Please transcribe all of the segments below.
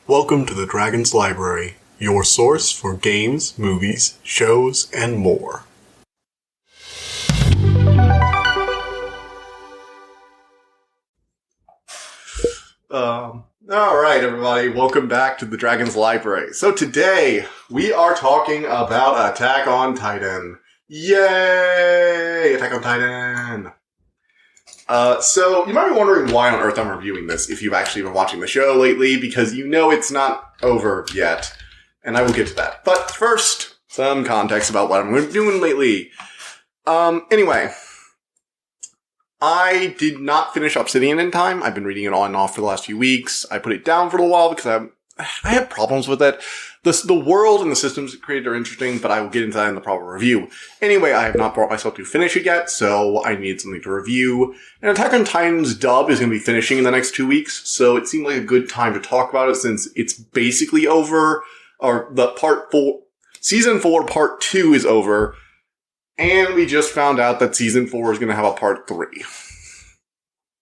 Welcome to the Dragon's Library, your source for games, movies, shows, and more. Alright everybody, welcome back to the Dragon's Library. So today, we are talking about Attack on Titan. Yay! Attack on Titan! So, you might be wondering why on earth I'm reviewing this if you've actually been watching the show lately, because you know it's not over yet, and I will get to that. But first, some context about what I'm doing lately. Anyway, I did not finish Obsidian in time. I've been reading it on and off for the last few weeks. I put it down for a little while because I have problems with it. The world and the systems it created are interesting, but I will get into that in the proper review. Anyway, I have not brought myself to finish it yet, so I need something to review. And Attack on Titan's dub is going to be finishing in the next 2 weeks, so it seemed like a good time to talk about it since it's basically over, or Season 4 Part 2 is over, and we just found out that Season 4 is going to have a Part 3.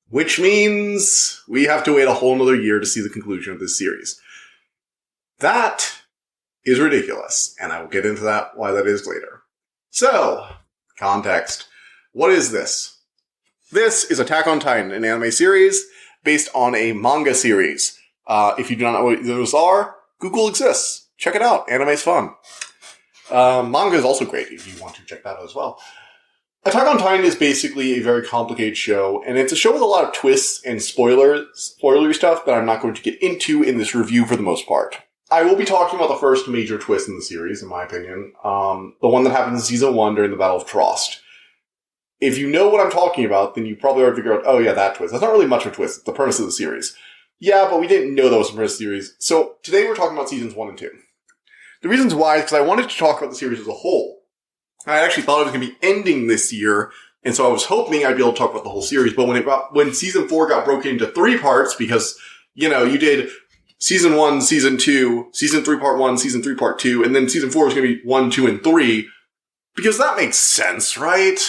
Which means we have to wait a whole another year to see the conclusion of this series. That is ridiculous, and I will get into that, why that is later. So, context. What is this? This is Attack on Titan, an anime series based on a manga series. If you do not know what those are, Google exists. Check it out. Anime's fun. Manga is also great if you want to check that out as well. Attack on Titan is basically a very complicated show, and it's a show with a lot of twists and spoilery stuff that I'm not going to get into in this review for the most part. I will be talking about the first major twist in the series, in my opinion. The one that happened in Season 1 during the Battle of Trost. If you know what I'm talking about, then you probably already figured out, oh yeah, that twist. That's not really much of a twist. It's the premise of the series. Yeah, but we didn't know that was the premise of the series. So, today we're talking about Seasons 1 and 2. The reasons why is because I wanted to talk about the series as a whole. I actually thought it was going to be ending this year, and so I was hoping I'd be able to talk about the whole series. But when Season 4 got broken into 3 parts, because, you know, you did Season 1, Season 2, Season 3 Part 1, Season 3 Part 2, and then Season 4 was going to be 1, 2, and 3. Because that makes sense, right?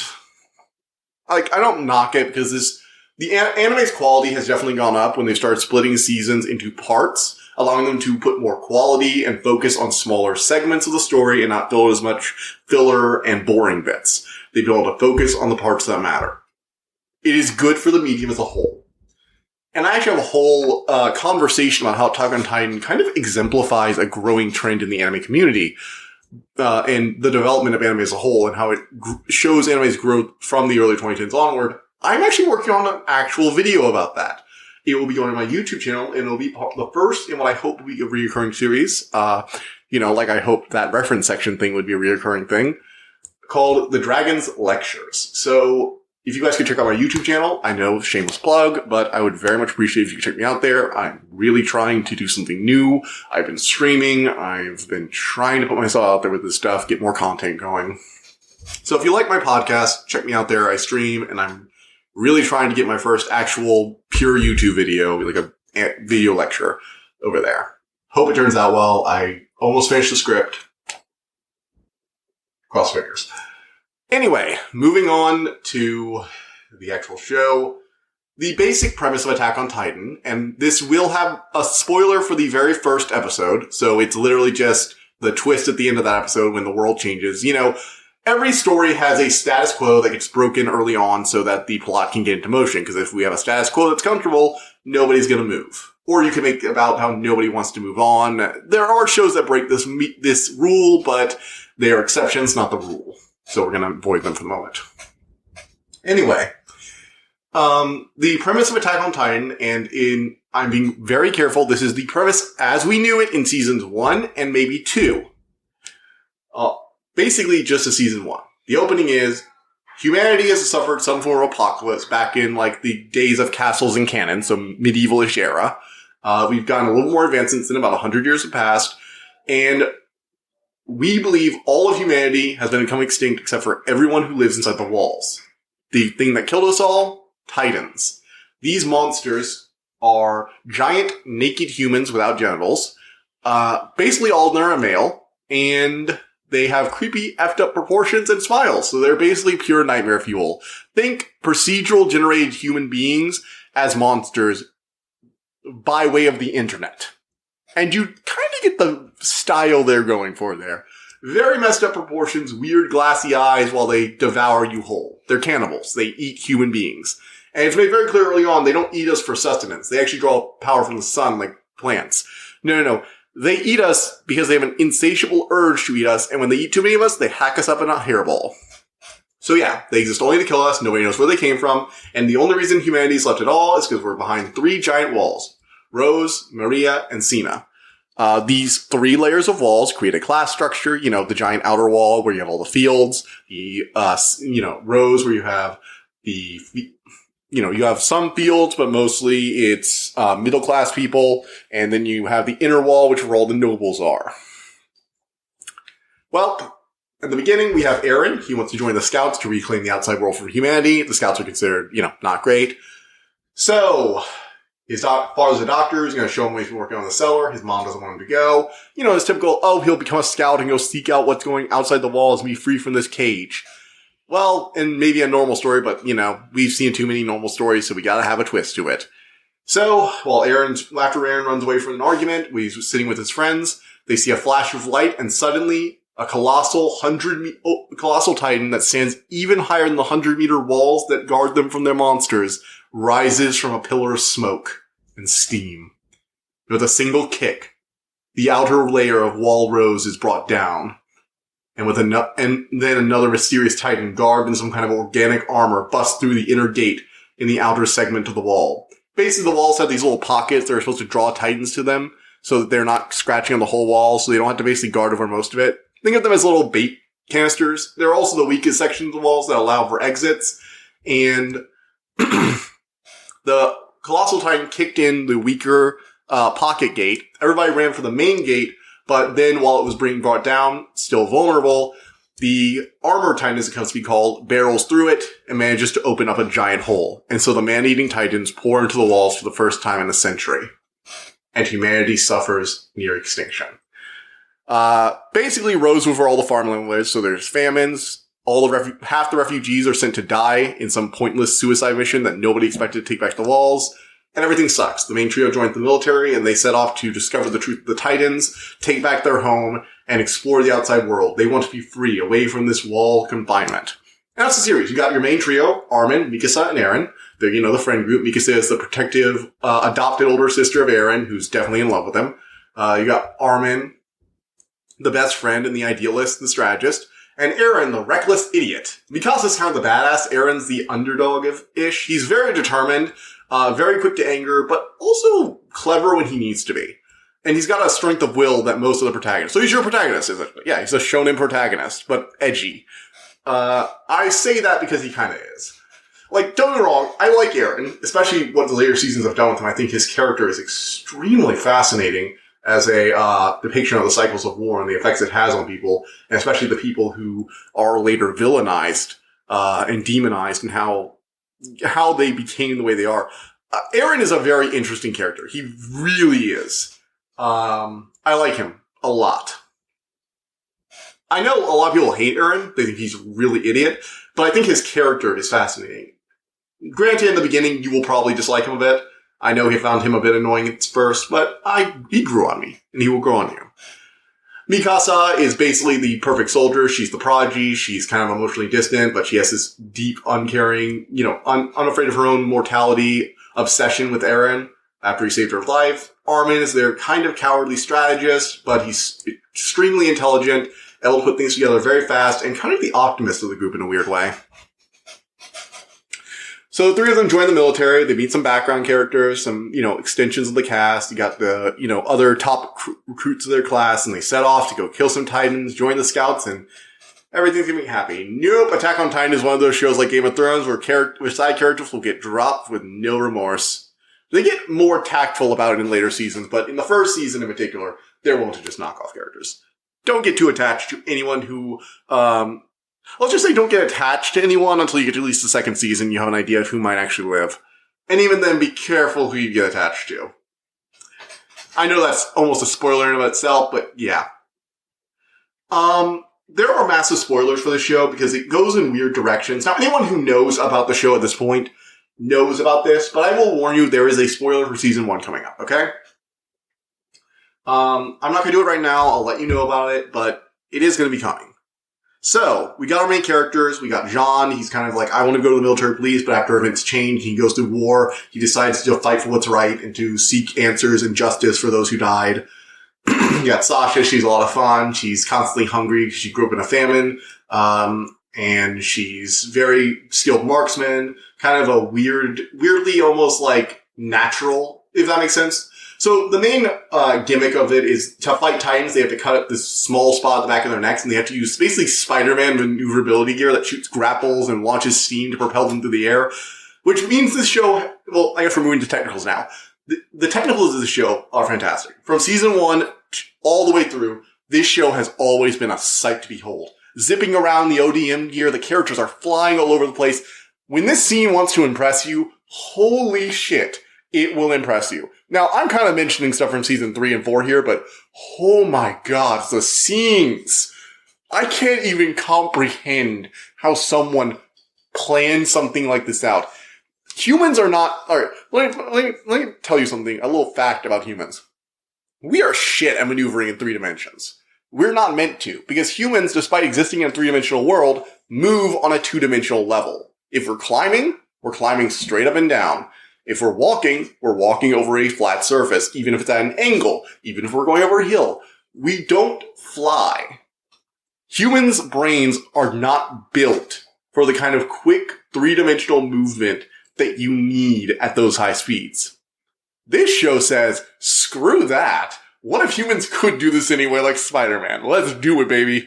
Like, I don't knock it, because the anime's quality has definitely gone up when they started splitting seasons into parts, allowing them to put more quality and focus on smaller segments of the story and not fill as much filler and boring bits. They've been able to focus on the parts that matter. It is good for the medium as a whole. And I actually have a whole conversation about how Attack on Titan kind of exemplifies a growing trend in the anime community and the development of anime as a whole and how it shows anime's growth from the early 2010s onward. I'm actually working on an actual video about that. It will be going on my YouTube channel, and it'll be the first in what I hope will be a reoccurring series. Like I hope that reference section thing would be a reoccurring thing, called The Dragon's Lectures. So, if you guys could check out my YouTube channel, I know, shameless plug, but I would very much appreciate if you could check me out there. I'm really trying to do something new. I've been streaming. I've been trying to put myself out there with this stuff, get more content going. So if you like my podcast, check me out there. I stream, and I'm really trying to get my first actual pure YouTube video, like a video lecture over there. Hope it turns out well. I almost finished the script. Cross fingers. Anyway, moving on to the actual show. The basic premise of Attack on Titan, and this will have a spoiler for the very first episode, so it's literally just the twist at the end of that episode when the world changes. You know, every story has a status quo that gets broken early on so that the plot can get into motion, because if we have a status quo that's comfortable, nobody's going to move. Or you can make it about how nobody wants to move on. There are shows that break this rule, but they are exceptions, not the rule. So we're going to avoid them for the moment. Anyway, the premise of Attack on Titan, and I'm being very careful, this is the premise as we knew it in Seasons 1 and maybe 2. Basically just a Season 1. The opening is, humanity has suffered some form of apocalypse back in like the days of castles and cannon, so medievalish era. We've gotten a little more advanced since then, about 100 years have passed, and we believe all of humanity has been become extinct except for everyone who lives inside the walls. The thing that killed us all? Titans. These monsters are giant, naked humans without genitals. Basically all of them are male, and they have creepy, effed up proportions and smiles, so they're basically pure nightmare fuel. Think procedural generated human beings as monsters by way of the internet. And you kind of get the style they're going for there. Very messed up proportions, weird glassy eyes while they devour you whole. They're cannibals. They eat human beings. And it's made very clear early on, they don't eat us for sustenance. They actually draw power from the sun like plants. No. They eat us because they have an insatiable urge to eat us, and when they eat too many of us, they hack us up in a hairball. So yeah, they exist only to kill us, nobody knows where they came from, and the only reason humanity's left at all is because we're behind 3 giant walls. Rose, Maria, and Sina. These 3 layers of walls create a class structure, the giant outer wall where you have all the fields, the, Rose where you have you have some fields, but mostly it's middle-class people, and then you have the inner wall, which is where all the nobles are. Well, at the beginning, we have Aaron. He wants to join the Scouts to reclaim the outside world for humanity. The Scouts are considered, not great. So, his father's a doctor. He's going to show him what he's been working on in the cellar. His mom doesn't want him to go. His typical, he'll become a scout and go seek out what's going outside the walls and be free from this cage. Well, and maybe a normal story, but, we've seen too many normal stories, so we gotta have a twist to it. So, after Aaron runs away from an argument, he's sitting with his friends, they see a flash of light, and suddenly, a colossal titan that stands even higher than the 100-meter walls that guard them from their monsters rises from a pillar of smoke and steam. With a single kick, the outer layer of wall rose is brought down. And then another mysterious titan, garbed in some kind of organic armor, busts through the inner gate in the outer segment of the wall. Basically, the walls have these little pockets that are supposed to draw titans to them, so that they're not scratching on the whole wall, so they don't have to basically guard over most of it. Think of them as little bait canisters. They're also the weakest sections of the walls that allow for exits, and the Colossal Titan kicked in the weaker pocket gate. Everybody ran for the main gate, but then while it was being brought down, still vulnerable, the Armor Titan, as it comes to be called, barrels through it and manages to open up a giant hole. And so the man-eating titans pour into the walls for the first time in a century. And humanity suffers near extinction. Basically, Rose was where all the farmland lives, so there's famines. Half the refugees are sent to die in some pointless suicide mission that nobody expected to take back the walls. And everything sucks. The main trio joins the military, and they set off to discover the truth of the Titans, take back their home, and explore the outside world. They want to be free, away from this wall confinement. And that's the series. You got your main trio, Armin, Mikasa, and Eren. They're, the friend group. Mikasa is the protective, adopted older sister of Eren, who's definitely in love with him. You got Armin, the best friend and the idealist, the strategist. And Eren, the reckless idiot. Mikasa's kind of the badass. Eren's the underdog-ish. He's very determined. Very quick to anger, but also clever when he needs to be. And he's got a strength of will that most of the protagonists. So he's your protagonist, isn't it? Yeah, he's a shonen protagonist, but edgy. I say that because he kind of is. Don't get me wrong, I like Eren, especially what the later seasons have done with him. I think his character is extremely fascinating as a depiction of the cycles of war and the effects it has on people, and especially the people who are later villainized and demonized, and how they became the way they are. Eren is a very interesting character. He really is. I like him a lot. I know a lot of people hate Eren. They think he's really idiot, but I think his character is fascinating. Granted, in the beginning, you will probably dislike him a bit. I know he found him a bit annoying at first, but he grew on me, and he will grow on you. Mikasa is basically the perfect soldier. She's the prodigy. She's kind of emotionally distant, but she has this deep, uncaring, unafraid of her own mortality obsession with Eren after he saved her life. Armin is their kind of cowardly strategist, but he's extremely intelligent, able to put things together very fast, and kind of the optimist of the group in a weird way. So the 3 of them join the military. They meet some background characters, some, extensions of the cast. You got the, other top recruits of their class, and they set off to go kill some Titans, join the Scouts, and everything's gonna be happy. Nope, Attack on Titan is one of those shows like Game of Thrones where side characters will get dropped with no remorse. They get more tactful about it in later seasons, but in the first season in particular, they're willing to just knock off characters. Don't get too attached to anyone who, let's just say don't get attached to anyone until you get to at least the second season. You have an idea of who might actually live. And even then, be careful who you get attached to. I know that's almost a spoiler in and of itself, but yeah. There are massive spoilers for the show because it goes in weird directions. Now, anyone who knows about the show at this point knows about this, but I will warn you, there is a spoiler for season 1 coming up, okay? I'm not going to do it right now. I'll let you know about it, but it is going to be coming. So, we got our main characters. We got Jean. He's kind of like, I want to go to the military police, but after events change, he goes to war. He decides to fight for what's right and to seek answers and justice for those who died. You got Sasha. She's a lot of fun. She's constantly hungry because she grew up in a famine. And she's very skilled marksman. Kind of a weirdly almost like natural, if that makes sense. So the main gimmick of it is to fight Titans, they have to cut up this small spot at the back of their necks, and they have to use basically Spider-Man maneuverability gear that shoots grapples and launches steam to propel them through the air. Which means this show, well, I guess we're moving to technicals now. The technicals of the show are fantastic. From season 1 all the way through, this show has always been a sight to behold. Zipping around the ODM gear, the characters are flying all over the place. When this scene wants to impress you, holy shit, it will impress you. Now, I'm kind of mentioning stuff from season 3 and 4 here, but oh my god, the scenes! I can't even comprehend how someone planned something like this out. Humans are not... Alright, let me tell you something, a little fact about humans. We are shit at maneuvering in 3 dimensions. We're not meant to, because humans, despite existing in a 3-dimensional world, move on a 2-dimensional level. If we're climbing straight up and down. If we're walking over a flat surface, even if it's at an angle, even if we're going over a hill. We don't fly. Humans' brains are not built for the kind of quick 3-dimensional movement that you need at those high speeds. This show says, screw that. What if humans could do this anyway like Spider-Man? Let's do it, baby.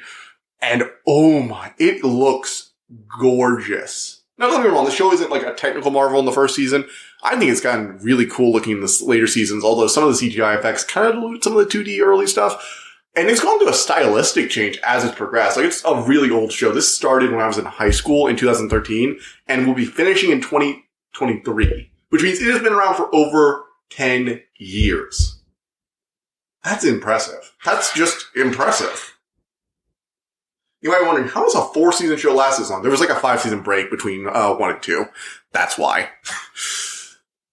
And oh my, it looks gorgeous. Now, don't get me wrong, the show isn't like a technical marvel in the first season. I think it's gotten really cool looking in the later seasons, although some of the CGI effects kind of dilute some of the 2D early stuff. And it's gone through a stylistic change as it's progressed. Like, it's a really old show. This started when I was in high school in 2013, and will be finishing in 2023, which means it has been around for over 10 years. That's impressive. That's just impressive. You might be wondering, how does a 4-season show last this long? There was like a 5-season break between 1 and 2. That's why.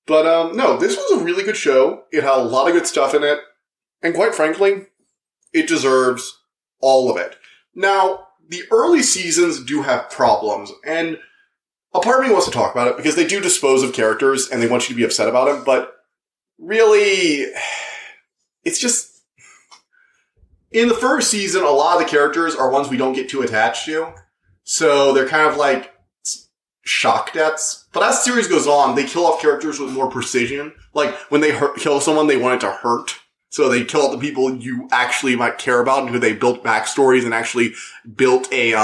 But no, this was a really good show. It had a lot of good stuff in it. And quite frankly, it deserves all of it. Now, the early seasons do have problems. And a part of me wants to talk about it because they do dispose of characters and they want you to be upset about them. But really, it's just... In the first season, a lot of the characters are ones we don't get too attached to. So they're kind of like shock deaths. But as the series goes on, they kill off characters with more precision. Like, when they kill someone, they want it to hurt. So they kill off the people you actually might care about and who they built backstories and actually built a,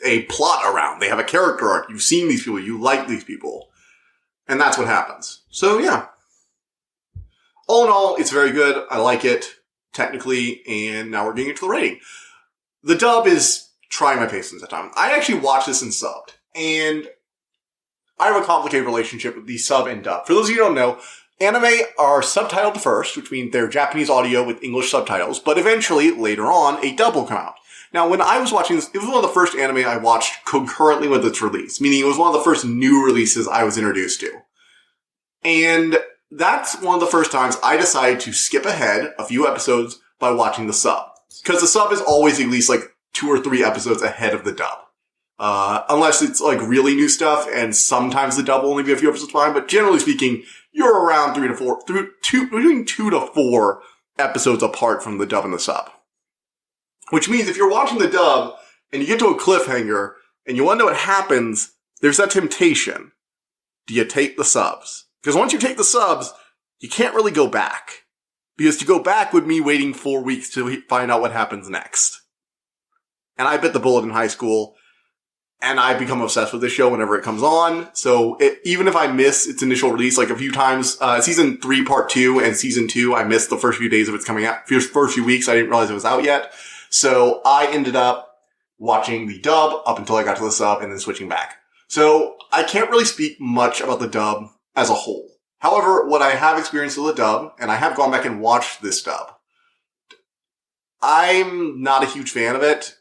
a plot around. They have a character arc. You've seen these people. You like these people. And that's what happens. So, yeah. All in all, it's very good. I like it, technically, and now we're getting into the rating. The dub is trying my patience at times. I actually watched this in subbed, and I have a complicated relationship with the sub and dub. For those of you who don't know, anime are subtitled first, which means they're Japanese audio with English subtitles, but eventually, later on, a dub will come out. Now, when I was watching this, it was one of the first anime I watched concurrently with its release, meaning it was one of the first new releases I was introduced to. And that's one of the first times I decided to skip ahead a few episodes by watching the sub. Because the sub is always at least like 2 or 3 episodes ahead of the dub. Unless it's like really new stuff, and sometimes the dub will only be a few episodes behind, but generally speaking, you're around 3 to 4, between 2 to 4 episodes apart from the dub and the sub. Which means if you're watching the dub, and you get to a cliffhanger, and you want to know what happens, there's that temptation. Do you take the subs? Because once you take the subs, you can't really go back. Because to go back would mean waiting 4 weeks to find out what happens next. And I bit the bullet in high school, and I become obsessed with this show whenever it comes on. So even if I miss its initial release, like a few times, season 3 part 2 and season 2, I missed the first few days of its coming out. First few weeks, I didn't realize it was out yet. So I ended up watching the dub up until I got to the sub and then switching back. So I can't really speak much about the dub as a whole. However, what I have experienced with the dub, and I have gone back and watched this dub, I'm not a huge fan of it.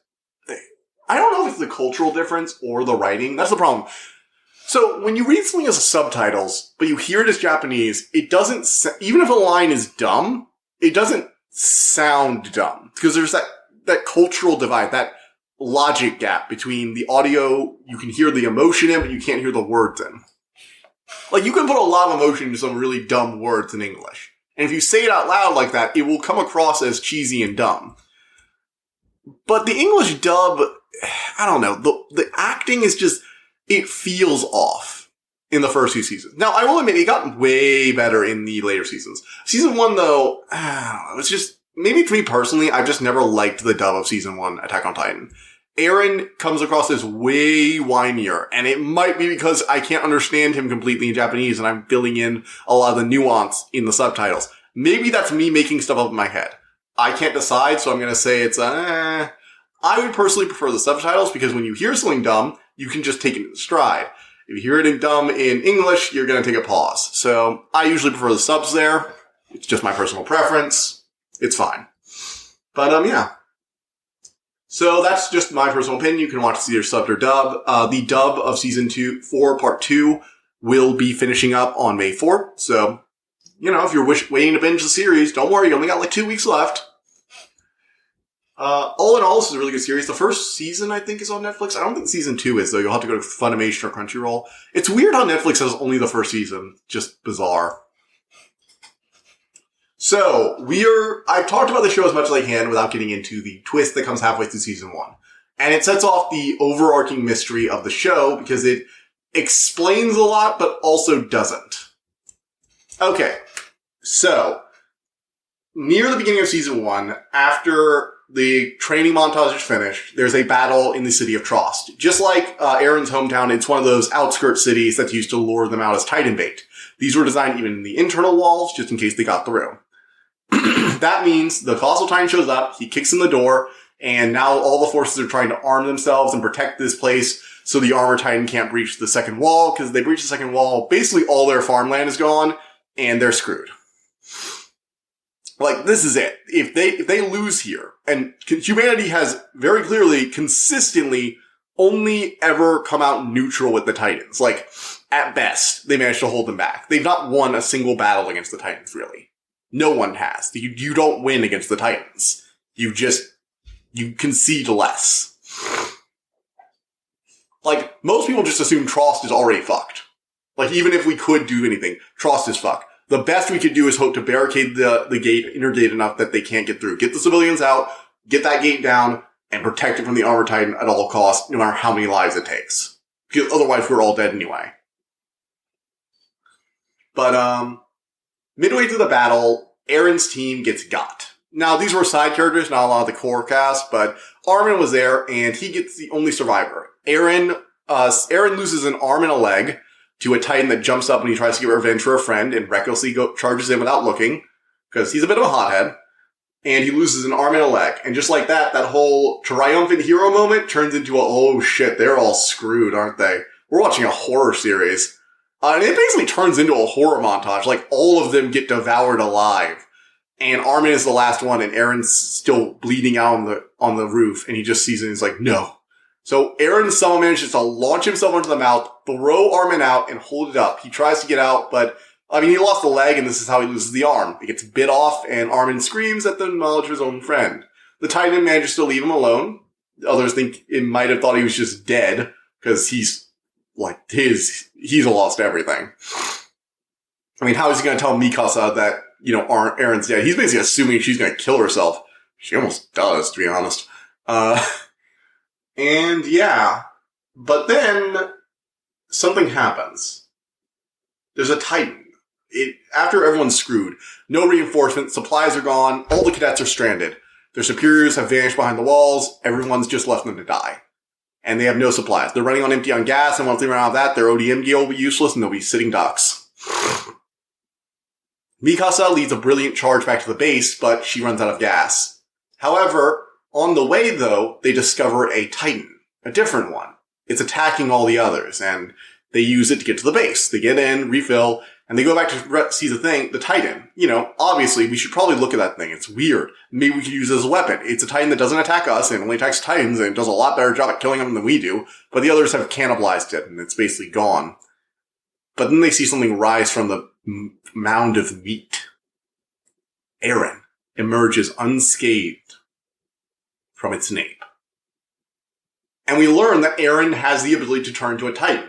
I don't know if it's the cultural difference or the writing. That's the problem. So when you read something as subtitles, but you hear it as Japanese, it doesn't, even if a line is dumb, it doesn't sound dumb. Because there's that cultural divide, that logic gap between the audio, you can hear the emotion in, but you can't hear the words in. Like, you can put a lot of emotion into some really dumb words in English. And if you say it out loud like that, it will come across as cheesy and dumb. But the English dub, I don't know, the acting is just, it feels off in the first few seasons. Now, I will admit, it got way better in the later seasons. Season 1, though, I don't know, it's just, maybe for me personally, I've just never liked the dub of Season 1, Attack on Titan. Eren comes across as way whinier, and it might be because I can't understand him completely in Japanese, and I'm filling in a lot of the nuance in the subtitles. Maybe that's me making stuff up in my head. I can't decide, so I'm going to say it's I would personally prefer the subtitles, because when you hear something dumb, you can just take it in stride. If you hear it in dumb in English, you're going to take a pause. So I usually prefer the subs there. It's just my personal preference. It's fine. But, yeah. So that's just my personal opinion. You can watch either subbed or dub. The dub of Season 4, Part 2 will be finishing up on May 4th. So, if you're waiting to binge the series, don't worry. You only got like 2 weeks left. All in all, this is a really good series. The first season, I think, is on Netflix. I don't think Season 2 is, though. You'll have to go to Funimation or Crunchyroll. It's weird how Netflix has only the first season. Just bizarre. So, I've talked about the show as much as I can without getting into the twist that comes halfway through Season 1. And it sets off the overarching mystery of the show because it explains a lot, but also doesn't. Okay. So, near the beginning of Season 1, after the training montage is finished, there's a battle in the city of Trost. Just like Eren's hometown, it's one of those outskirt cities that's used to lure them out as Titan bait. These were designed even in the internal walls, just in case they got through. That means the Colossal Titan shows up, he kicks in the door, and now all the forces are trying to arm themselves and protect this place so the Armor Titan can't breach the second wall, because if they breach the second wall, basically all their farmland is gone, and they're screwed. Like, this is it. If they lose here, and humanity has very clearly, consistently, only ever come out neutral with the Titans. Like, at best, they managed to hold them back. They've not won a single battle against the Titans, really. No one has. You don't win against the Titans. You concede less. Like, most people just assume Trost is already fucked. Like, even if we could do anything, Trost is fucked. The best we could do is hope to barricade the gate, inner gate enough that they can't get through. Get the civilians out, get that gate down, and protect it from the Armor Titan at all costs, no matter how many lives it takes. Because otherwise we're all dead anyway. But, midway through the battle, Eren's team gets got. Now, these were side characters, not a lot of the core cast, but Armin was there, and he gets the only survivor. Eren loses an arm and a leg to a Titan that jumps up when he tries to get revenge for a friend and recklessly charges in without looking, because he's a bit of a hothead. And he loses an arm and a leg. And just like that whole triumphant hero moment turns into oh shit, they're all screwed, aren't they? We're watching a horror series. And it basically turns into a horror montage. Like, all of them get devoured alive. And Armin is the last one, and Eren's still bleeding out on the roof, and he just sees it and he's like, no. So Eren somehow manages to launch himself into the mouth, throw Armin out, and hold it up. He tries to get out, but, he lost the leg, and this is how he loses the arm. It gets bit off, and Armin screams at the knowledge of his own friend. The Titan manages to leave him alone. Others think it might have thought he was just dead, because he's lost everything. How is he going to tell Mikasa that, Eren's dead? He's basically assuming she's going to kill herself. She almost does, to be honest. And yeah. But then, something happens. There's a Titan. After everyone's screwed, no reinforcements, supplies are gone, all the cadets are stranded. Their superiors have vanished behind the walls, everyone's just left them to die. And they have no supplies. They're running on empty on gas, and once they run out of that, their ODM gear will be useless, and they'll be sitting ducks. Mikasa leads a brilliant charge back to the base, but she runs out of gas. However, on the way, though, they discover a Titan. A different one. It's attacking all the others, and they use it to get to the base. They get in, refill, And they go back to see the Titan. Obviously, we should probably look at that thing. It's weird. Maybe we could use it as a weapon. It's a Titan that doesn't attack us and only attacks Titans and does a lot better job at killing them than we do. But the others have cannibalized it and it's basically gone. But then they see something rise from the mound of meat. Eren emerges unscathed from its nape. And we learn that Eren has the ability to turn into a Titan.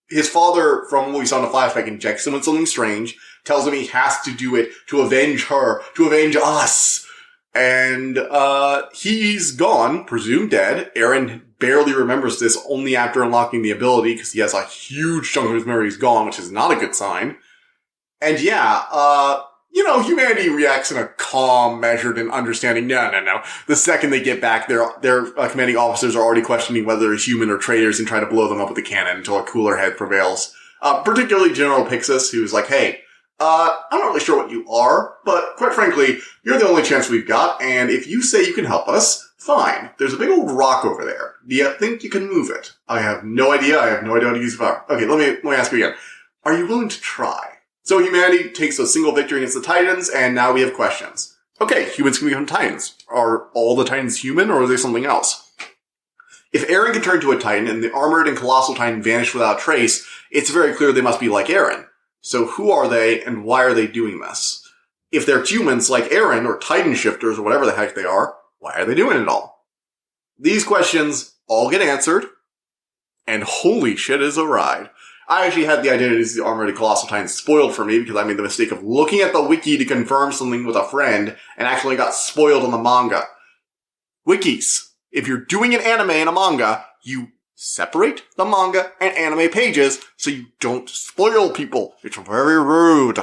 His father, from what we saw in the flashback, injects him with something strange, tells him he has to do it to avenge her, to avenge us. And, he's gone, presumed dead. Eren barely remembers this only after unlocking the ability, because he has a huge chunk of his memories gone, which is not a good sign. And humanity reacts in a calm, measured, and understanding. No. The second they get back, their commanding officers are already questioning whether they're human or traitors and try to blow them up with a cannon until a cooler head prevails. Particularly General Pixis, who's like, hey, I'm not really sure what you are, but quite frankly, you're the only chance we've got, and if you say you can help us, fine. There's a big old rock over there. Do you think you can move it? I have no idea. how to use power. Okay, let me ask you again. Are you willing to try? So humanity takes a single victory against the Titans, and now we have questions. Okay, humans can become Titans. Are all the Titans human, or are they something else? If Eren can turn to a Titan, and the armored and colossal Titan vanish without trace, it's very clear they must be like Eren. So who are they, and why are they doing this? If they're humans like Eren, or Titan shifters, or whatever the heck they are, why are they doing it all? These questions all get answered, and holy shit is a ride. I actually had the identities of the armored and colossal Titans spoiled for me because I made the mistake of looking at the wiki to confirm something with a friend and actually got spoiled on the manga. Wikis. If you're doing an anime and a manga, you separate the manga and anime pages so you don't spoil people. It's very rude.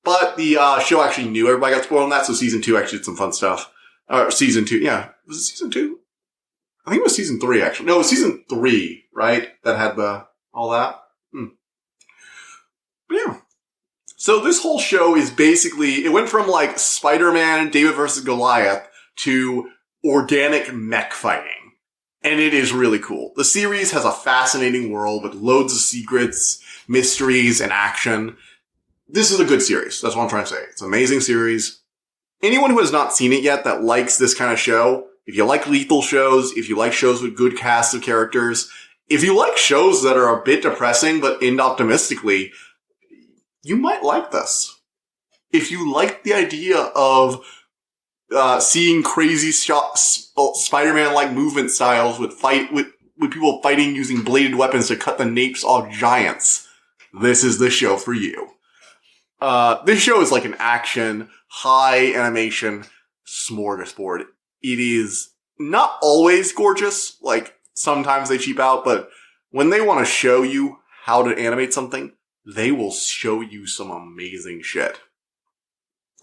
But the show actually knew everybody got spoiled on that, so season 2 actually did some fun stuff. Season 2, yeah. Was it season 2? I think it was season 3, actually. No, it was season 3, right? That had all that. But yeah. So this whole show is basically, it went from like Spider-Man, David versus Goliath to organic mech fighting. And it is really cool. The series has a fascinating world with loads of secrets, mysteries, and action. This is a good series. That's what I'm trying to say. It's an amazing series. Anyone who has not seen it yet that likes this kind of show, if you like lethal shows, if you like shows with good casts of characters, if you like shows that are a bit depressing but end optimistically, you might like this. If you like the idea of seeing crazy Spider-Man-like movement styles with people fighting using bladed weapons to cut the napes off giants, this is the show for you. This show is like an action, high animation smorgasbord. It is not always gorgeous, like sometimes they cheap out, but when they want to show you how to animate something, they will show you some amazing shit.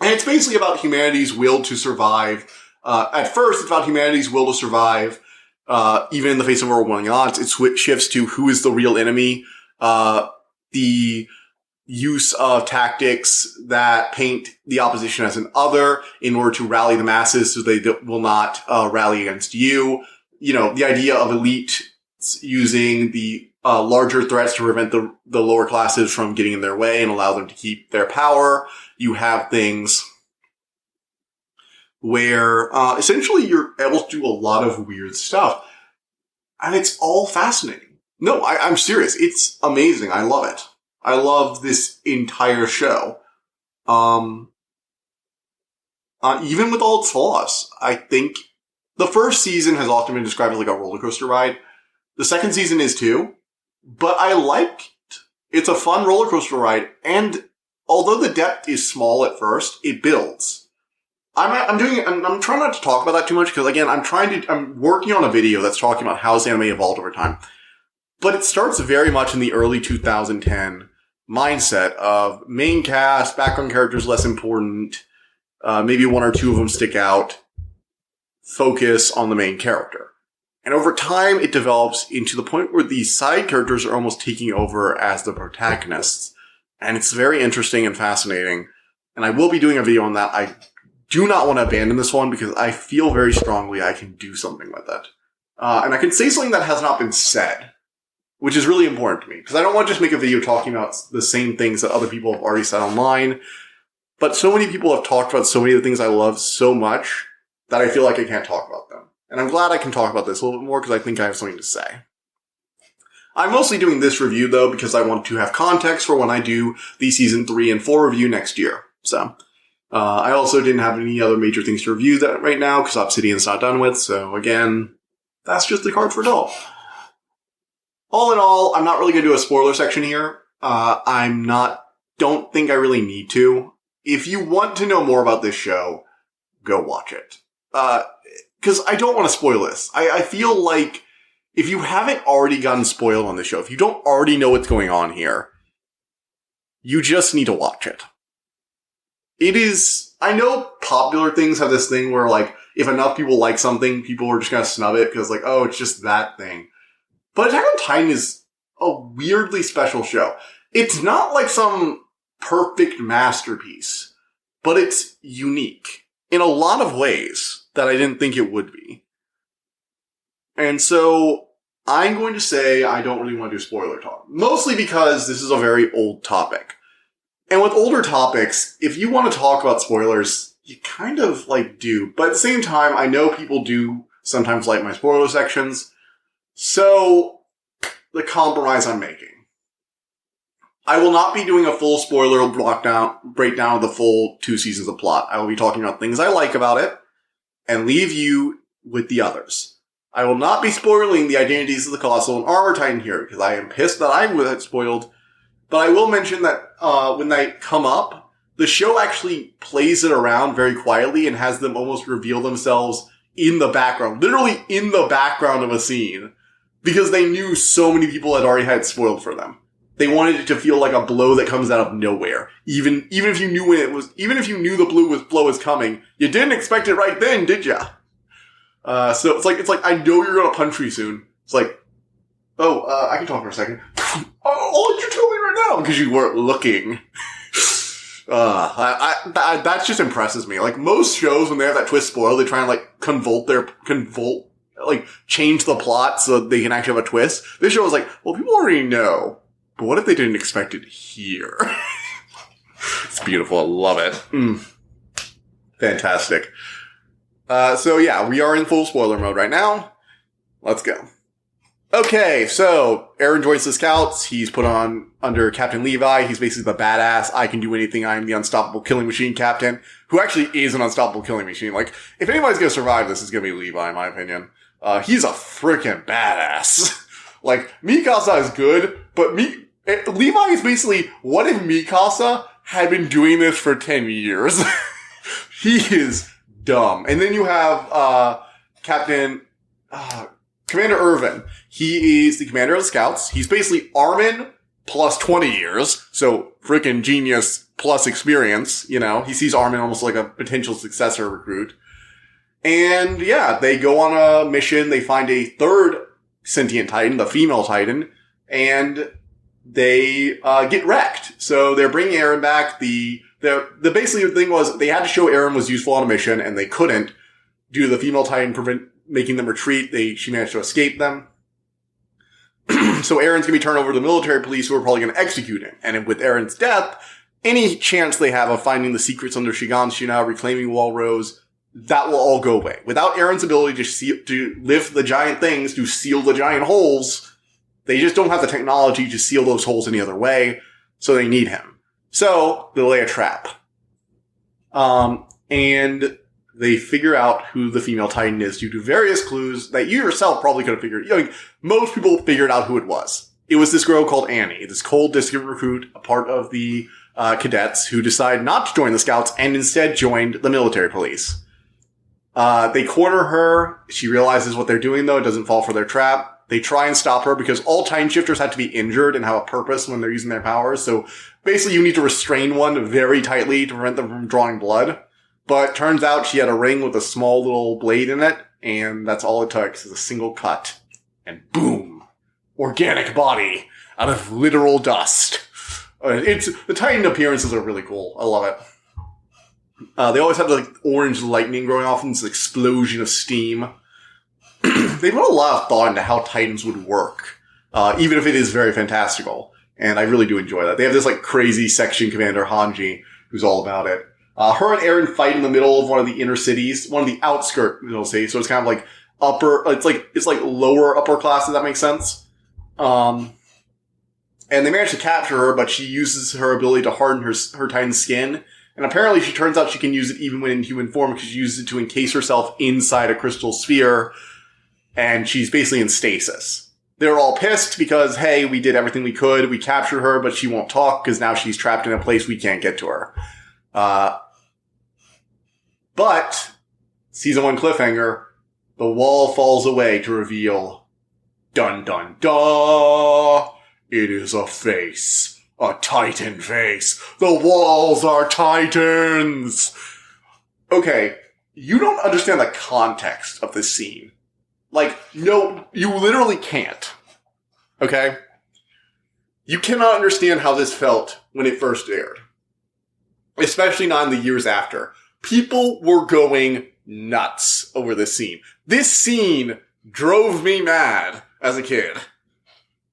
And it's basically about humanity's will to survive. At first, it's about humanity's will to survive, even in the face of overwhelming odds. It shifts to who is the real enemy, the use of tactics that paint the opposition as an other in order to rally the masses so they will not rally against you. You know, the idea of elite using the larger threats to prevent the lower classes from getting in their way and allow them to keep their power. You have things where essentially you're able to do a lot of weird stuff. And it's all fascinating. No, I'm serious. It's amazing. I love it. I love this entire show. Even with all its flaws, I think the first season has often been described as like a roller coaster ride. The second season is too, but I liked it. It's a fun roller coaster ride, and although the depth is small at first, it builds. I'm trying not to talk about that too much because again, I'm working on a video that's talking about how this anime evolved over time. But it starts very much in the early 2010 mindset of main cast, background characters less important, maybe one or two of them stick out, focus on the main character. And over time, it develops into the point where these side characters are almost taking over as the protagonists. And it's very interesting and fascinating. And I will be doing a video on that. I do not want to abandon this one because I feel very strongly I can do something with it. And I can say something that has not been said. which is really important to me, because I don't want to just make a video talking about the same things that other people have already said online, but so many people have talked about so many of the things I love so much that I feel like I can't talk about them. And I'm glad I can talk about this a little bit more, because I think I have something to say. I'm mostly doing this review, though, because I want to have context for when I do the Season 3 and 4 review next year. So, I also didn't have any other major things to review that right now, because Obsidian's not done with, so again, that's just the card for Dull. All in all, I'm not really going to do a spoiler section here. Don't think I really need to. If you want to know more about this show, go watch it. Because I don't want to spoil this. I feel like if you haven't already gotten spoiled on the show, if you don't already know what's going on here, you just need to watch it. It is, I know popular things have this thing where, like, if enough people like something, people are just going to snub it because, like, oh, it's just that thing. But Attack on Titan is a weirdly special show. It's not like some perfect masterpiece, but it's unique in a lot of ways that I didn't think it would be. And so, I'm going to say I don't really want to do spoiler talk. Mostly because this is a very old topic. And with older topics, if you want to talk about spoilers, you kind of, like, do. But at the same time, I know people do sometimes like my spoiler sections. So, the compromise I'm making. I will not be doing a full spoiler breakdown of the full 2 seasons of plot. I will be talking about things I like about it, and leave you with the others. I will not be spoiling the identities of the Colossal and Armor Titan here, because I am pissed that I would have spoiled. But I will mention that when they come up, the show actually plays it around very quietly and has them almost reveal themselves in the background. Literally in the background of a scene. Because they knew so many people had already had it spoiled for them. They wanted it to feel like a blow that comes out of nowhere. Even if you knew even if you knew the blow was coming, you didn't expect it right then, did ya? So it's like, I know you're gonna punch me soon. It's like, I can talk for a second. Oh, you tell me right now! Because you weren't looking. That just impresses me. Like, most shows, when they have that twist spoiled, they try and, like, change the plot so they can actually have a twist. This show is like, well, people already know. But what if they didn't expect it here? It's beautiful. I love it. Fantastic. So yeah, we are in full spoiler mode right now. Let's go. Okay, so Eren joins the Scouts. He's put on under Captain Levi. He's basically the badass, I can do anything, I'm the unstoppable killing machine captain, who actually is an unstoppable killing machine. Like, if anybody's gonna survive this, it's gonna be Levi, in my opinion. He's a freaking badass. Like, Mikasa is good, but Levi is basically, what if Mikasa had been doing this for 10 years? He is dumb. And then you have, Commander Irvin. He is the commander of the Scouts. He's basically Armin plus 20 years. So, freaking genius plus experience, you know. He sees Armin almost like a potential successor recruit. And yeah, they go on a mission. They find a third sentient Titan, the female Titan, and they get wrecked. So they're bringing Eren back. The basically the thing was they had to show Eren was useful on a mission, and they couldn't due to the female Titan making them retreat. She managed to escape them. So Eren's gonna be turned over to the military police, who are probably gonna execute him. And with Eren's death, any chance they have of finding the secrets under Shiganshina, reclaiming Walrose, that will all go away. Without Eren's ability to lift the giant things, to seal the giant holes, they just don't have the technology to seal those holes any other way, so they need him. So, they lay a trap. And they figure out who the female Titan is due to various clues that you yourself probably could have figured. You know, most people figured out who it was. It was this girl called Annie, this cold, distant recruit, a part of the cadets, who decided not to join the Scouts and instead joined the military police. They corner her. She realizes what they're doing, though. It doesn't fall for their trap. They try and stop her because all Titan shifters have to be injured and have a purpose when they're using their powers. So basically you need to restrain one very tightly to prevent them from drawing blood. But turns out she had a ring with a small little blade in it, and that's all it took, is a single cut. And boom! Organic body out of literal dust. The Titan appearances are really cool. I love it. They always have like orange lightning going off and this explosion of steam. They put a lot of thought into how Titans would work. even if it is very fantastical. And I really do enjoy that. They have this like crazy section commander, Hanji, who's all about it. Her and Eren fight in the middle of one of the inner cities, one of the outskirts middle cities. So it's kind of like it's like lower upper class, if that makes sense. And they manage to capture her, but she uses her ability to harden her Titan skin. And apparently she turns out she can use it even when in human form because she uses it to encase herself inside a crystal sphere. And she's basically in stasis. They're all pissed because, hey, we did everything we could. We captured her, but she won't talk because now she's trapped in a place we can't get to her. But, season 1 cliffhanger, the wall falls away to reveal, dun dun dun, it is a face. A Titan face. The walls are Titans! Okay, you don't understand the context of this scene. Like, no, you literally can't. Okay? You cannot understand how this felt when it first aired. Especially not in the years after. People were going nuts over this scene. This scene drove me mad as a kid.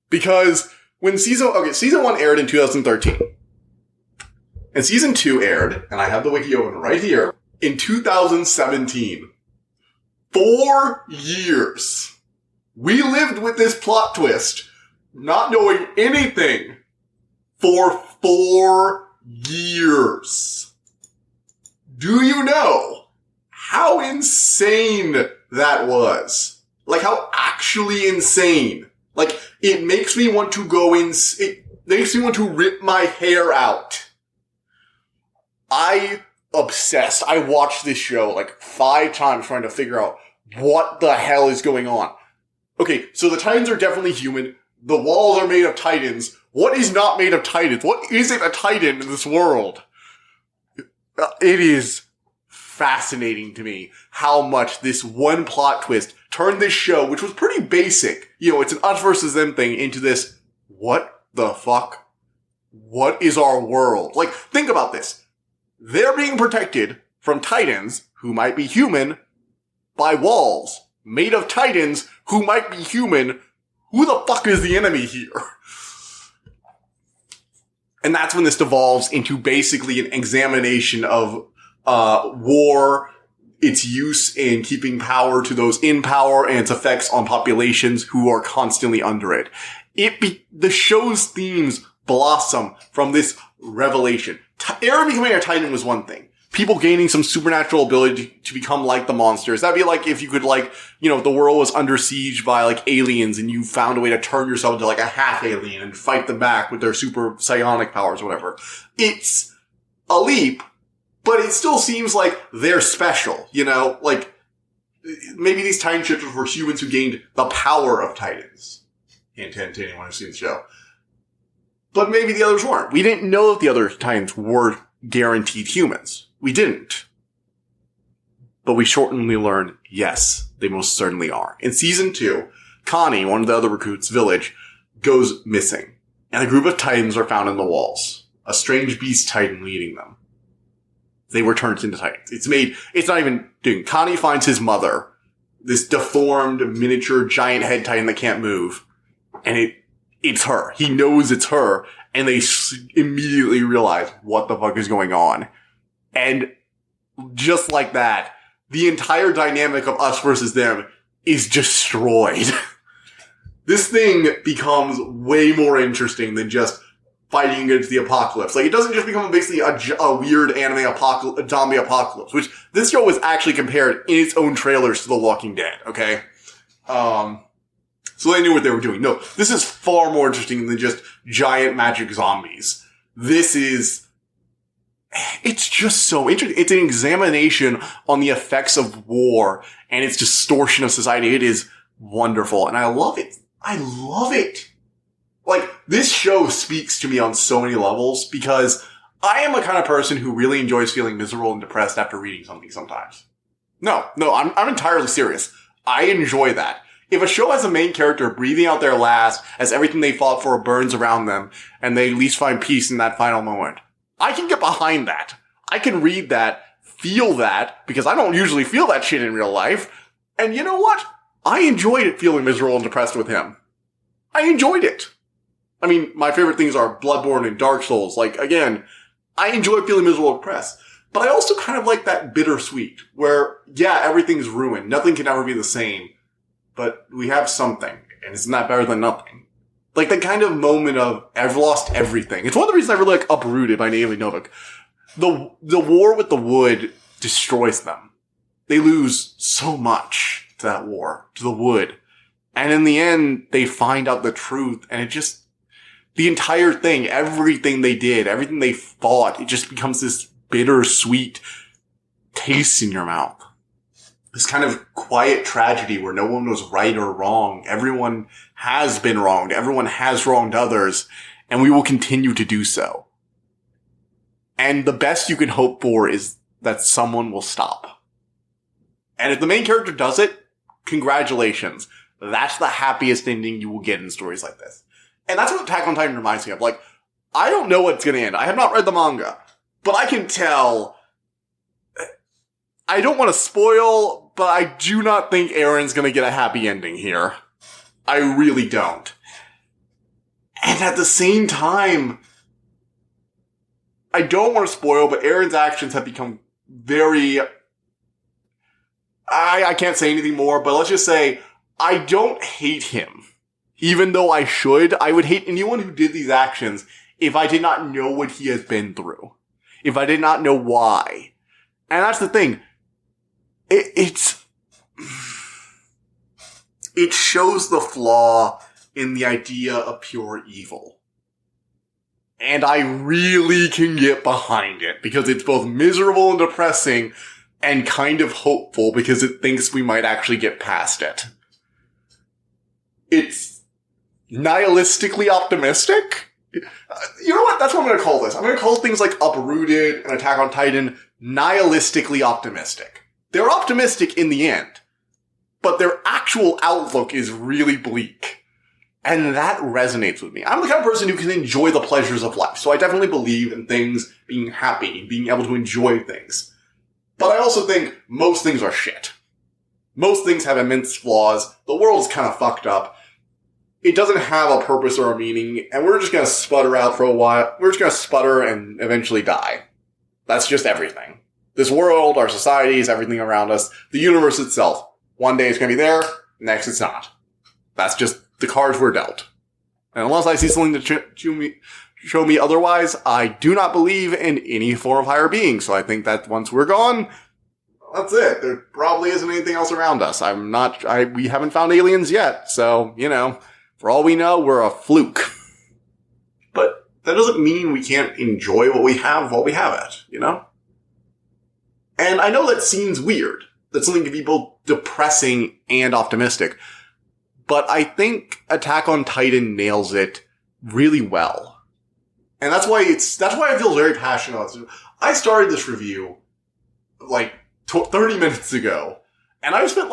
Because when season 1 aired in 2013. And season 2 aired, and I have the wiki open right here, in 2017. 4 years. We lived with this plot twist, not knowing anything, for 4 years. Do you know how insane that was? Like, how actually insane. Like, it makes me want to it makes me want to rip my hair out. I obsessed. I watched this show like 5 times trying to figure out what the hell is going on. Okay, so the Titans are definitely human. The walls are made of Titans. What is not made of Titans? What isn't a Titan in this world? It is fascinating to me how much this one plot twist turned this show, which was pretty basic, it's an us versus them thing, into this, what the fuck? What is our world? Like, think about this. They're being protected from Titans, who might be human, by walls made of Titans, who might be human. Who the fuck is the enemy here? And that's when this devolves into basically an examination of war, its use in keeping power to those in power, and its effects on populations who are constantly under it. The show's themes blossom from this revelation. Eren becoming a Titan was one thing. People gaining some supernatural ability to become like the monsters. That'd be like if you could the world was under siege by like aliens and you found a way to turn yourself into like a half alien and fight them back with their super psionic powers or whatever. It's a leap, but it still seems like they're special, like maybe these Titan shifters were humans who gained the power of Titans. Hint, hint to anyone who's seen the show. But maybe the others weren't. We didn't know that the other Titans were guaranteed humans. We didn't. But we shortly learned, yes, they most certainly are. In season 2, Connie, one of the other recruits' village, goes missing. And a group of Titans are found in the walls. A strange beast Titan leading them. They were turned into Titans. It's not even doing. Connie finds his mother, this deformed miniature giant head Titan that can't move. And it's her. He knows it's her. And they immediately realize what the fuck is going on. And just like that, the entire dynamic of us versus them is destroyed. This thing becomes way more interesting than just fighting against the apocalypse. Like, it doesn't just become basically a weird anime apocalypse, a zombie apocalypse, which this show was actually compared in its own trailers to The Walking Dead, okay? So they knew what they were doing. No, this is far more interesting than just giant magic zombies. It's just so interesting. It's an examination on the effects of war and its distortion of society. It is wonderful. And I love it. I love it. Like, this show speaks to me on so many levels because I am the kind of person who really enjoys feeling miserable and depressed after reading something sometimes. No, I'm entirely serious. I enjoy that. If a show has a main character breathing out their last as everything they fought for burns around them and they at least find peace in that final moment, I can get behind that. I can read that, feel that, because I don't usually feel that shit in real life. And you know what? I enjoyed it feeling miserable and depressed with him. I enjoyed it. I mean, my favorite things are Bloodborne and Dark Souls. Like, again, I enjoy feeling miserable and depressed. But I also kind of like that bittersweet, where, yeah, everything's ruined. Nothing can ever be the same. But we have something, and it's not better than nothing. Like, that kind of moment of, I've lost everything. It's one of the reasons I really like Uprooted by Naomi Novik. The war with the wood destroys them. They lose so much to that war, to the wood. And in the end, they find out the truth, and it just, the entire thing, everything they did, everything they fought, it just becomes this bittersweet taste in your mouth. This kind of quiet tragedy where no one was right or wrong. Everyone has been wronged. Everyone has wronged others, and we will continue to do so. And the best you can hope for is that someone will stop. And if the main character does it, congratulations. That's the happiest ending you will get in stories like this. And that's what Attack on Titan reminds me of. Like, I don't know what's going to end. I have not read the manga, but I can tell. I don't want to spoil, but I do not think Aaron's going to get a happy ending here. I really don't. And at the same time, I don't want to spoil, but Aaron's actions have become very... I can't say anything more, but let's just say, I don't hate him. Even though I should, I would hate anyone who did these actions if I did not know what he has been through. If I did not know why. And that's the thing. It shows the flaw in the idea of pure evil. And I really can get behind it because it's both miserable and depressing and kind of hopeful because it thinks we might actually get past it. It's nihilistically optimistic. You know what? That's what I'm going to call this. I'm going to call things like Uprooted and Attack on Titan nihilistically optimistic. They're optimistic in the end, but their actual outlook is really bleak. And that resonates with me. I'm the kind of person who can enjoy the pleasures of life, so I definitely believe in things being happy, being able to enjoy things. But I also think most things are shit. Most things have immense flaws. The world is kind of fucked up. It doesn't have a purpose or a meaning, and we're just gonna sputter out for a while. We're just gonna sputter and eventually die. That's just everything. This world, our societies, everything around us, the universe itself. One day it's gonna be there, next it's not. That's just the cards we're dealt. And unless I see something to show me otherwise, I do not believe in any form of higher being. So I think that once we're gone, that's it. There probably isn't anything else around us. We haven't found aliens yet. So, for all we know, we're a fluke. But that doesn't mean we can't enjoy what we have while we have it, And I know that seems weird. That something can be both depressing and optimistic. But I think Attack on Titan nails it really well. And that's why I feel very passionate about it. I started this review 30 minutes ago. And I've spent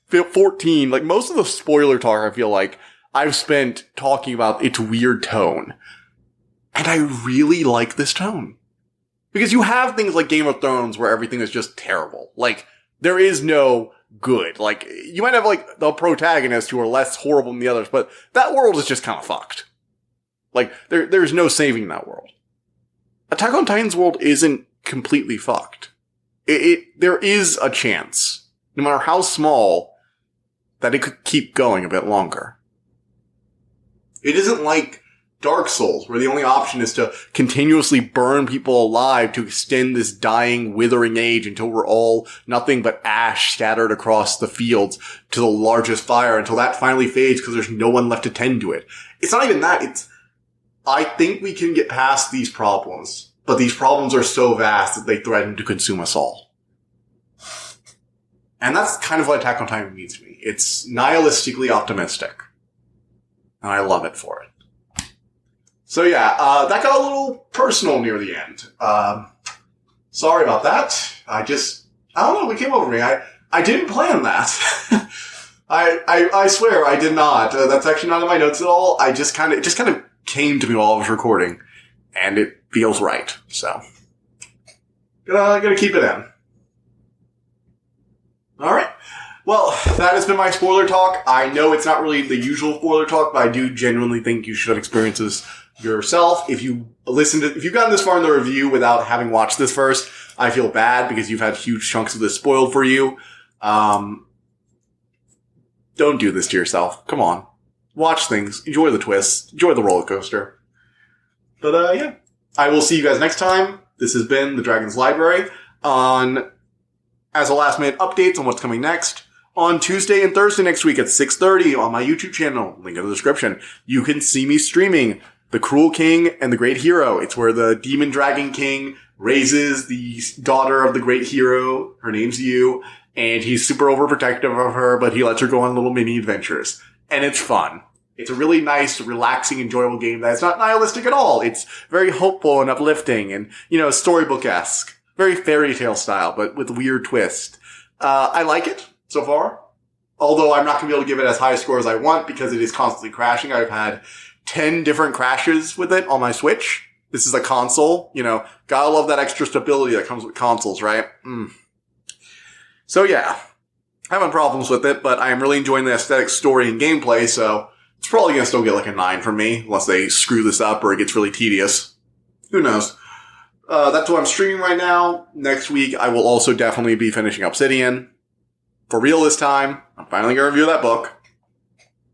14, most of the spoiler talk I feel like I've spent talking about its weird tone. And I really like this tone. Because you have things like Game of Thrones where everything is just terrible. There is no good. You might have the protagonists who are less horrible than the others, but that world is just kind of fucked. There's no saving that world. Attack on Titan's world isn't completely fucked. There is a chance, no matter how small, that it could keep going a bit longer. It isn't like Dark Souls, where the only option is to continuously burn people alive to extend this dying, withering age until we're all nothing but ash scattered across the fields to the largest fire until that finally fades because there's no one left to tend to it. It's not even that. I think we can get past these problems, but these problems are so vast that they threaten to consume us all. And that's kind of what Attack on Titan means to me. It's nihilistically optimistic. And I love it for it. So yeah, that got a little personal near the end. Sorry about that. I don't know, it came over me. I didn't plan that. I swear I did not. That's actually not in my notes at all. It just kind of came to me while I was recording. And it feels right. So, gonna keep it in. Alright. Well, that has been my spoiler talk. I know it's not really the usual spoiler talk, but I do genuinely think you should experience this yourself. If you've gotten this far in the review without having watched this first, I feel bad because you've had huge chunks of this spoiled for you. Don't do this to yourself. Come on. Watch things. Enjoy the twists. Enjoy the roller coaster. But, yeah. I will see you guys next time. This has been The Dragon's Library as a last minute updates on what's coming next. On Tuesday and Thursday next week at 6:30 on my YouTube channel, link in the description, you can see me streaming The Cruel King and the Great Hero. It's where the Demon Dragon King raises the daughter of the Great Hero. Her name's Yu, and he's super overprotective of her, but he lets her go on little mini adventures. And it's fun. It's a really nice, relaxing, enjoyable game that's not nihilistic at all. It's very hopeful and uplifting and, storybook-esque. Very fairy tale style, but with a weird twist. I like it so far. Although I'm not going to be able to give it as high a score as I want because it is constantly crashing. I've had 10 different crashes with it on my Switch. This is a console. Gotta love that extra stability that comes with consoles, right? So yeah, having problems with it, but I am really enjoying the aesthetic, story, and gameplay, so it's probably going to still get like a 9 from me, unless they screw this up or it gets really tedious. Who knows? That's what I'm streaming right now. Next week, I will also definitely be finishing Obsidian. For real this time. I'm finally going to review that book.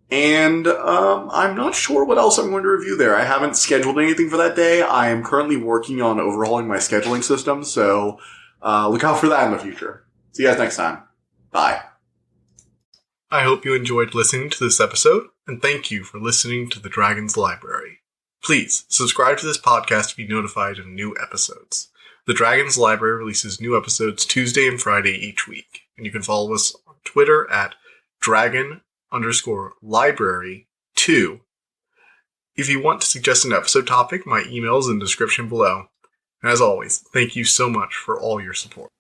And I'm not sure what else I'm going to review there. I haven't scheduled anything for that day. I am currently working on overhauling my scheduling system, so look out for that in the future. See you guys next time. Bye. I hope you enjoyed listening to this episode, and thank you for listening to The Dragon's Library. Please subscribe to this podcast to be notified of new episodes. The Dragon's Library releases new episodes Tuesday and Friday each week, and you can follow us on Twitter at dragon_library2. If you want to suggest an episode topic, my email is in the description below. And as always, thank you so much for all your support.